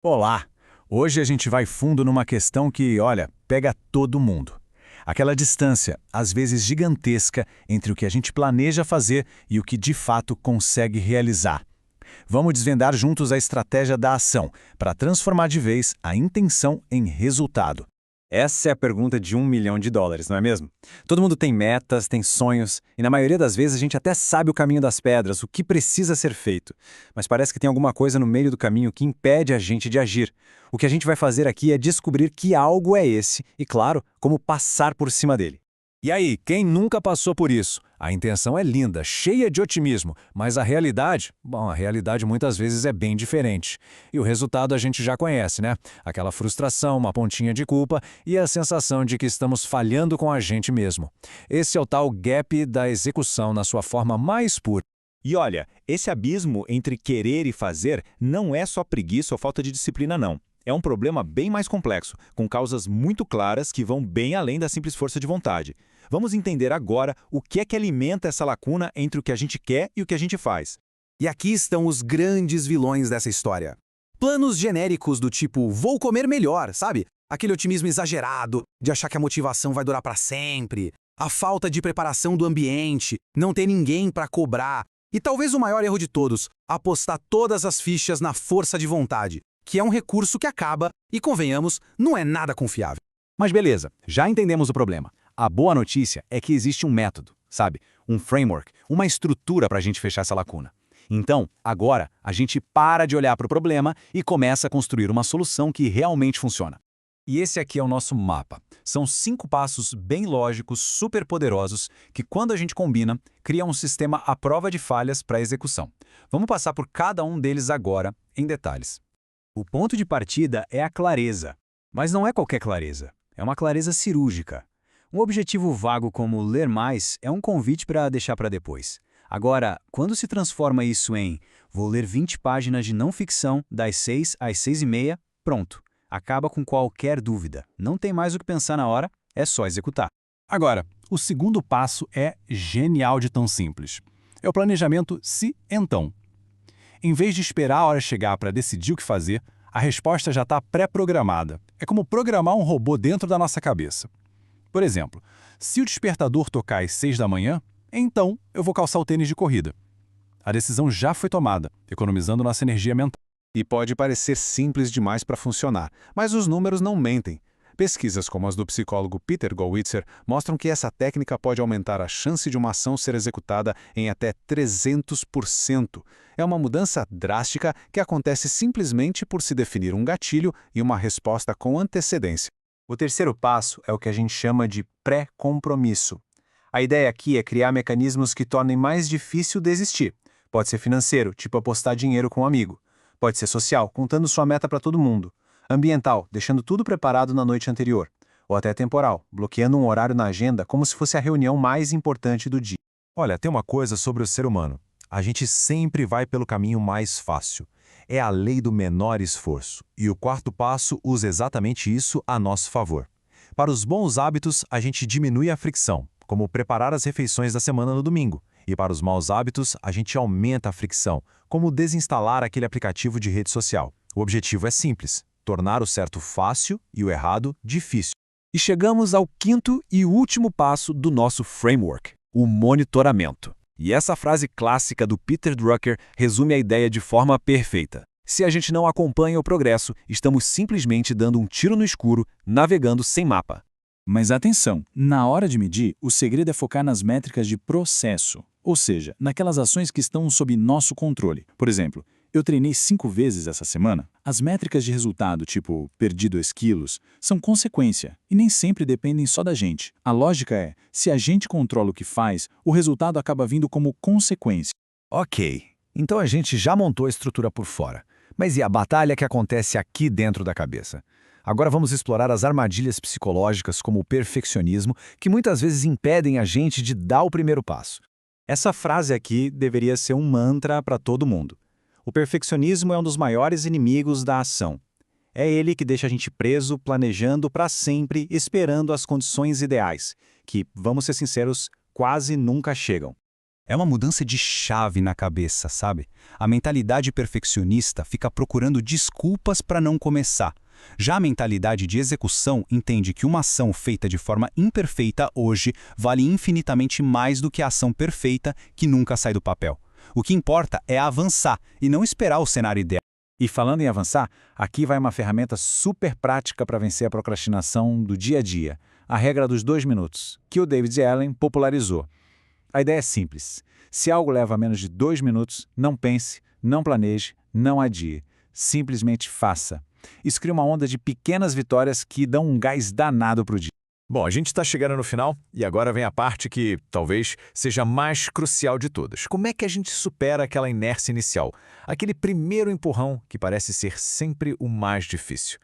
Olá! Hoje a gente vai fundo numa questão que, olha, pega todo mundo. Aquela distância, às vezes gigantesca, entre o que a gente planeja fazer e o que de fato consegue realizar. Vamos desvendar juntos a estratégia da ação para transformar de vez a intenção em resultado. Essa é a pergunta de US$ 1 milhão, não é mesmo? Todo mundo tem metas, tem sonhos, e na maioria das vezes a gente até sabe o caminho das pedras, o que precisa ser feito. Mas parece que tem alguma coisa no meio do caminho que impede a gente de agir. O que a gente vai fazer aqui é descobrir que algo é esse e, claro, como passar por cima dele. E aí, quem nunca passou por isso? A intenção é linda, cheia de otimismo, mas a realidade? Bom, a realidade muitas vezes é bem diferente. E o resultado a gente já conhece, né? Aquela frustração, uma pontinha de culpa e a sensação de que estamos falhando com a gente mesmo. Esse é o tal gap da execução na sua forma mais pura. E olha, esse abismo entre querer e fazer não é só preguiça ou falta de disciplina, não. É um problema bem mais complexo, com causas muito claras que vão bem além da simples força de vontade. Vamos entender agora o que é que alimenta essa lacuna entre o que a gente quer e o que a gente faz. E aqui estão os grandes vilões dessa história. Planos genéricos do tipo, vou comer melhor, sabe? Aquele otimismo exagerado de achar que a motivação vai durar para sempre. A falta de preparação do ambiente, não ter ninguém para cobrar. E talvez o maior erro de todos, apostar todas as fichas na força de vontade, que é um recurso que acaba, e convenhamos, não é nada confiável. Mas beleza, já entendemos o problema. A boa notícia é que existe um método, sabe? Um framework, uma estrutura para a gente fechar essa lacuna. Então, agora, a gente para de olhar para o problema e começa a construir uma solução que realmente funciona. E esse aqui é o nosso mapa. São 5 passos bem lógicos, super poderosos, que quando a gente combina, cria um sistema à prova de falhas para a execução. Vamos passar por cada um deles agora, em detalhes. O ponto de partida é a clareza. Mas não é qualquer clareza, é uma clareza cirúrgica. Um objetivo vago como ler mais é um convite para deixar para depois. Agora, quando se transforma isso em vou ler 20 páginas de não ficção das 6 às 6h30, pronto. Acaba com qualquer dúvida. Não tem mais o que pensar na hora, é só executar. Agora, o segundo passo é genial de tão simples. É o planejamento se-então. Em vez de esperar a hora chegar para decidir o que fazer, a resposta já está pré-programada. É como programar um robô dentro da nossa cabeça. Por exemplo, se o despertador tocar às 6 da manhã, então eu vou calçar o tênis de corrida. A decisão já foi tomada, economizando nossa energia mental. E pode parecer simples demais para funcionar, mas os números não mentem. Pesquisas como as do psicólogo Peter Gollwitzer mostram que essa técnica pode aumentar a chance de uma ação ser executada em até 300%. É uma mudança drástica que acontece simplesmente por se definir um gatilho e uma resposta com antecedência. O terceiro passo é o que a gente chama de pré-compromisso. A ideia aqui é criar mecanismos que tornem mais difícil desistir. Pode ser financeiro, tipo apostar dinheiro com um amigo. Pode ser social, contando sua meta para todo mundo. Ambiental, deixando tudo preparado na noite anterior. Ou até temporal, bloqueando um horário na agenda como se fosse a reunião mais importante do dia. Olha, tem uma coisa sobre o ser humano. A gente sempre vai pelo caminho mais fácil. É a lei do menor esforço. E o quarto passo usa exatamente isso a nosso favor. Para os bons hábitos, a gente diminui a fricção, como preparar as refeições da semana no domingo. E para os maus hábitos, a gente aumenta a fricção, como desinstalar aquele aplicativo de rede social. O objetivo é simples: tornar o certo fácil e o errado difícil. E chegamos ao quinto e último passo do nosso framework, o monitoramento. E essa frase clássica do Peter Drucker resume a ideia de forma perfeita. Se a gente não acompanha o progresso, estamos simplesmente dando um tiro no escuro, navegando sem mapa. Mas atenção, na hora de medir, o segredo é focar nas métricas de processo, ou seja, naquelas ações que estão sob nosso controle. Por exemplo, eu treinei 5 vezes essa semana. As métricas de resultado, tipo perdi 2 quilos, são consequência e nem sempre dependem só da gente. A lógica é, se a gente controla o que faz, o resultado acaba vindo como consequência. Ok, então a gente já montou a estrutura por fora. Mas e a batalha que acontece aqui dentro da cabeça? Agora vamos explorar as armadilhas psicológicas como o perfeccionismo, que muitas vezes impedem a gente de dar o primeiro passo. Essa frase aqui deveria ser um mantra para todo mundo. O perfeccionismo é um dos maiores inimigos da ação. É ele que deixa a gente preso, planejando para sempre, esperando as condições ideais, que, vamos ser sinceros, quase nunca chegam. É uma mudança de chave na cabeça, sabe? A mentalidade perfeccionista fica procurando desculpas para não começar. Já a mentalidade de execução entende que uma ação feita de forma imperfeita hoje vale infinitamente mais do que a ação perfeita que nunca sai do papel. O que importa é avançar e não esperar o cenário ideal. E falando em avançar, aqui vai uma ferramenta super prática para vencer a procrastinação do dia a dia, a regra dos 2 minutos, que o David Allen popularizou. A ideia é simples. Se algo leva menos de 2 minutos, não pense, não planeje, não adie. Simplesmente faça. Isso cria uma onda de pequenas vitórias que dão um gás danado para o dia. Bom, a gente está chegando no final e agora vem a parte que talvez seja mais crucial de todas. Como é que a gente supera aquela inércia inicial? Aquele primeiro empurrão que parece ser sempre o mais difícil.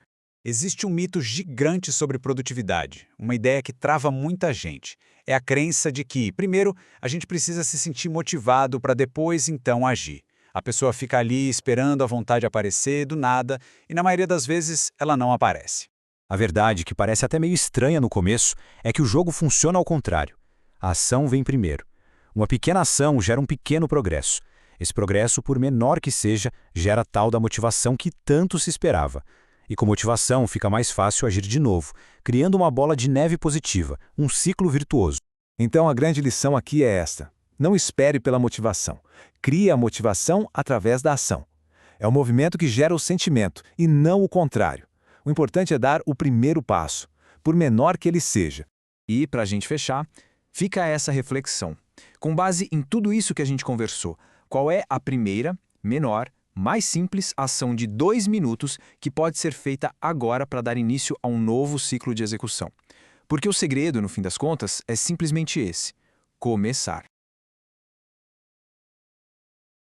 Existe um mito gigante sobre produtividade, uma ideia que trava muita gente. É a crença de que, primeiro, a gente precisa se sentir motivado para depois, então, agir. A pessoa fica ali esperando a vontade aparecer do nada e, na maioria das vezes, ela não aparece. A verdade, que parece até meio estranha no começo, é que o jogo funciona ao contrário. A ação vem primeiro. Uma pequena ação gera um pequeno progresso. Esse progresso, por menor que seja, gera tal da motivação que tanto se esperava. E com motivação fica mais fácil agir de novo, criando uma bola de neve positiva, um ciclo virtuoso. Então a grande lição aqui é esta. Não espere pela motivação. Crie a motivação através da ação. É o movimento que gera o sentimento, e não o contrário. O importante é dar o primeiro passo, por menor que ele seja. E, para a gente fechar, fica essa reflexão. Com base em tudo isso que a gente conversou, qual é a primeira, menor, mais simples ação de 2 minutos que pode ser feita agora para dar início a um novo ciclo de execução? Porque o segredo, no fim das contas, é simplesmente esse: começar.